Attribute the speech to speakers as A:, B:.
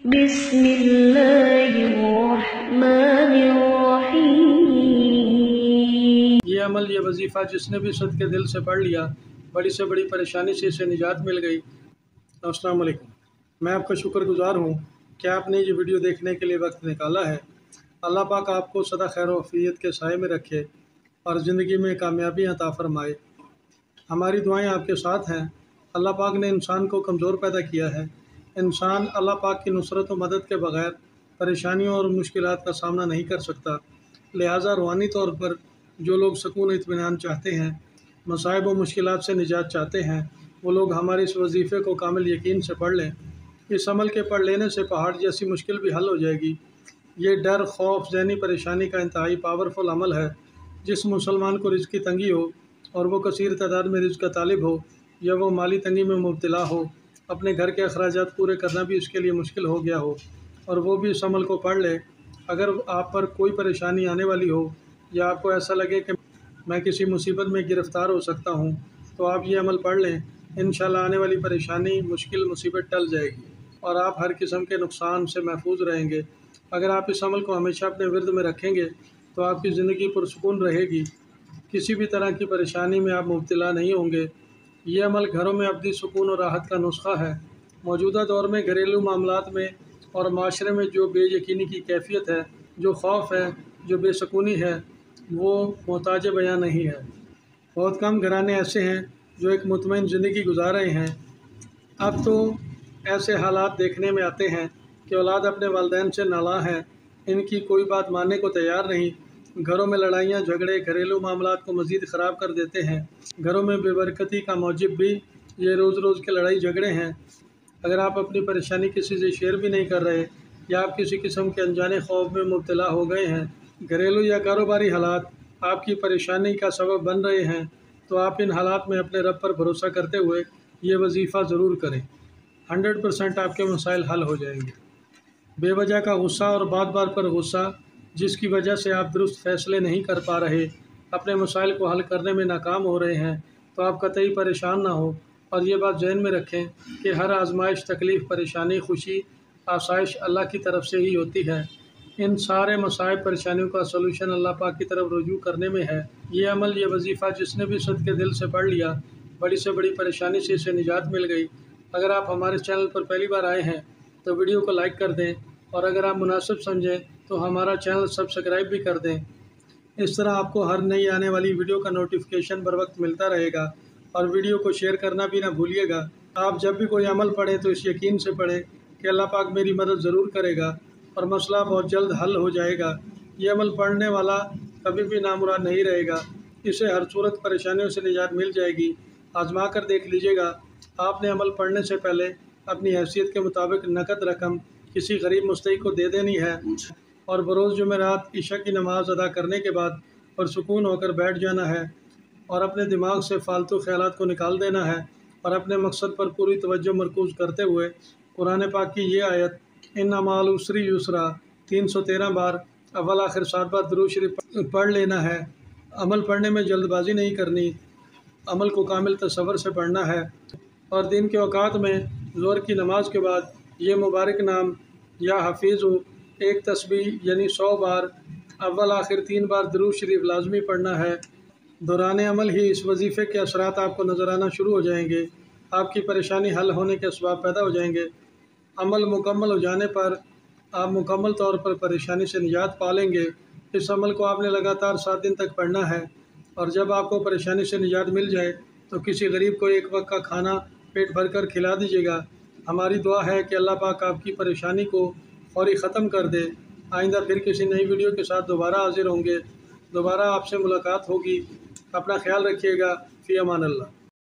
A: بسم اللہ الرحمن الرحیم۔
B: یہ عمل، یہ وظیفہ جس نے بھی صدق کے دل سے پڑھ لیا، بڑی سے بڑی پریشانی سے اسے نجات مل گئی۔ السلام علیکم، میں آپ کا شکر گزار ہوں کہ آپ نے یہ ویڈیو دیکھنے کے لیے وقت نکالا ہے۔ اللہ پاک آپ کو سدا خیر و عافیت کے سائے میں رکھے اور زندگی میں کامیابی عطا فرمائے۔ ہماری دعائیں آپ کے ساتھ ہیں۔ اللہ پاک نے انسان کو کمزور پیدا کیا ہے۔ انسان اللہ پاک کی نصرت و مدد کے بغیر پریشانیوں اور مشکلات کا سامنا نہیں کر سکتا۔ لہٰذا روحانی طور پر جو لوگ سکون و اطمینان چاہتے ہیں، مصائب و مشکلات سے نجات چاہتے ہیں، وہ لوگ ہمارے اس وظیفے کو کامل یقین سے پڑھ لیں۔ اس عمل کے پڑھ لینے سے پہاڑ جیسی مشکل بھی حل ہو جائے گی۔ یہ ڈر، خوف، ذہنی پریشانی کا انتہائی پاورفل عمل ہے۔ جس مسلمان کو رزق کی تنگی ہو اور وہ کثیر تعداد میں رزق کا طالب ہو، یا وہ مالی تنگی میں مبتلا ہو، اپنے گھر کے اخراجات پورے کرنا بھی اس کے لیے مشکل ہو گیا ہو، اور وہ بھی اس عمل کو پڑھ لے۔ اگر آپ پر کوئی پریشانی آنے والی ہو یا آپ کو ایسا لگے کہ میں کسی مصیبت میں گرفتار ہو سکتا ہوں، تو آپ یہ عمل پڑھ لیں۔ انشاءاللہ آنے والی پریشانی، مشکل، مصیبت ٹل جائے گی اور آپ ہر قسم کے نقصان سے محفوظ رہیں گے۔ اگر آپ اس عمل کو ہمیشہ اپنے ورد میں رکھیں گے تو آپ کی زندگی پرسکون رہے گی، کسی بھی طرح کی پریشانی میں آپ مبتلا نہیں ہوں گے۔ یہ عمل گھروں میں ابدی سکون اور راحت کا نسخہ ہے۔ موجودہ دور میں گھریلو معاملات میں اور معاشرے میں جو بے یقینی کی کیفیت ہے، جو خوف ہے، جو بے سکونی ہے، وہ محتاج بیان نہیں ہے۔ بہت کم گھرانے ایسے ہیں جو ایک مطمئن زندگی گزار رہے ہیں۔ اب تو ایسے حالات دیکھنے میں آتے ہیں کہ اولاد اپنے والدین سے نالاں ہے، ان کی کوئی بات ماننے کو تیار نہیں۔ گھروں میں لڑائیاں جھگڑے گھریلو معاملات کو مزید خراب کر دیتے ہیں۔ گھروں میں بے برکتی کا موجب بھی یہ روز روز کے لڑائی جھگڑے ہیں۔ اگر آپ اپنی پریشانی کسی سے شیئر بھی نہیں کر رہے، یا آپ کسی قسم کے انجانے خوف میں مبتلا ہو گئے ہیں، گھریلو یا کاروباری حالات آپ کی پریشانی کا سبب بن رہے ہیں، تو آپ ان حالات میں اپنے رب پر بھروسہ کرتے ہوئے یہ وظیفہ ضرور کریں۔ 100% آپ کے مسائل حل ہو جائیں گے۔ بے وجہ کا غصہ اور بار بار پر غصہ، جس کی وجہ سے آپ درست فیصلے نہیں کر پا رہے، اپنے مسائل کو حل کرنے میں ناکام ہو رہے ہیں، تو آپ قطعی پریشان نہ ہو، اور یہ بات ذہن میں رکھیں کہ ہر آزمائش، تکلیف، پریشانی، خوشی، آسائش اللہ کی طرف سے ہی ہوتی ہے۔ ان سارے مصائب، پریشانیوں کا سلوشن اللہ پاک کی طرف رجوع کرنے میں ہے۔ یہ عمل، یہ وظیفہ جس نے بھی صدق کے دل سے پڑھ لیا، بڑی سے بڑی پریشانی سے اسے نجات مل گئی۔ اگر آپ ہمارے چینل پر پہلی بار آئے ہیں تو ویڈیو کو لائک کر دیں، اور اگر آپ مناسب سمجھیں تو ہمارا چینل سبسکرائب بھی کر دیں۔ اس طرح آپ کو ہر نئی آنے والی ویڈیو کا نوٹیفیکیشن بر وقت ملتا رہے گا، اور ویڈیو کو شیئر کرنا بھی نہ بھولیے گا۔ آپ جب بھی کوئی عمل پڑھیں تو اس یقین سے پڑھیں کہ اللہ پاک میری مدد ضرور کرے گا اور مسئلہ بہت جلد حل ہو جائے گا۔ یہ عمل پڑھنے والا کبھی بھی نامراد نہیں رہے گا، اسے ہر صورت پریشانیوں سے نجات مل جائے گی۔ آزما کر دیکھ لیجیے گا۔ آپ نے عمل پڑھنے سے پہلے اپنی حیثیت کے مطابق نقد رقم کسی غریب مستحق کو دے دینی ہے، اور بروز جمعرات عشاء کی نماز ادا کرنے کے بعد پرسکون ہو کر بیٹھ جانا ہے، اور اپنے دماغ سے فالتو خیالات کو نکال دینا ہے، اور اپنے مقصد پر پوری توجہ مرکوز کرتے ہوئے قرآن پاک کی یہ آیت ان مع العسر یسرا 313 بار اول آخر 7 بار درود شریف پڑھ لینا ہے۔ عمل پڑھنے میں جلد بازی نہیں کرنی، عمل کو کامل تصور سے پڑھنا ہے، اور دن کے اوقات میں ظہر کی نماز کے بعد یہ مبارک نام یا حفیظ ایک تسبیح یعنی 100 بار اول آخر 3 بار درود شریف لازمی پڑھنا ہے۔ دوران عمل ہی اس وظیفے کے اثرات آپ کو نظر آنا شروع ہو جائیں گے۔ آپ کی پریشانی حل ہونے کے اسباب پیدا ہو جائیں گے۔ عمل مکمل ہو جانے پر آپ مکمل طور پر پریشانی سے نجات پا لیں گے۔ اس عمل کو آپ نے لگاتار 7 دن تک پڑھنا ہے، اور جب آپ کو پریشانی سے نجات مل جائے تو کسی غریب کو ایک وقت کا کھانا پیٹ بھر کر کھلا دیجیے گا۔ ہماری دعا ہے کہ اللہ پاک آپ کی پریشانی کو فوری ختم کر دے۔ آئندہ پھر کسی نئی ویڈیو کے ساتھ دوبارہ حاضر ہوں گے۔ دوبارہ آپ سے ملاقات ہوگی۔ اپنا خیال رکھیے گا۔ فی امان اللہ۔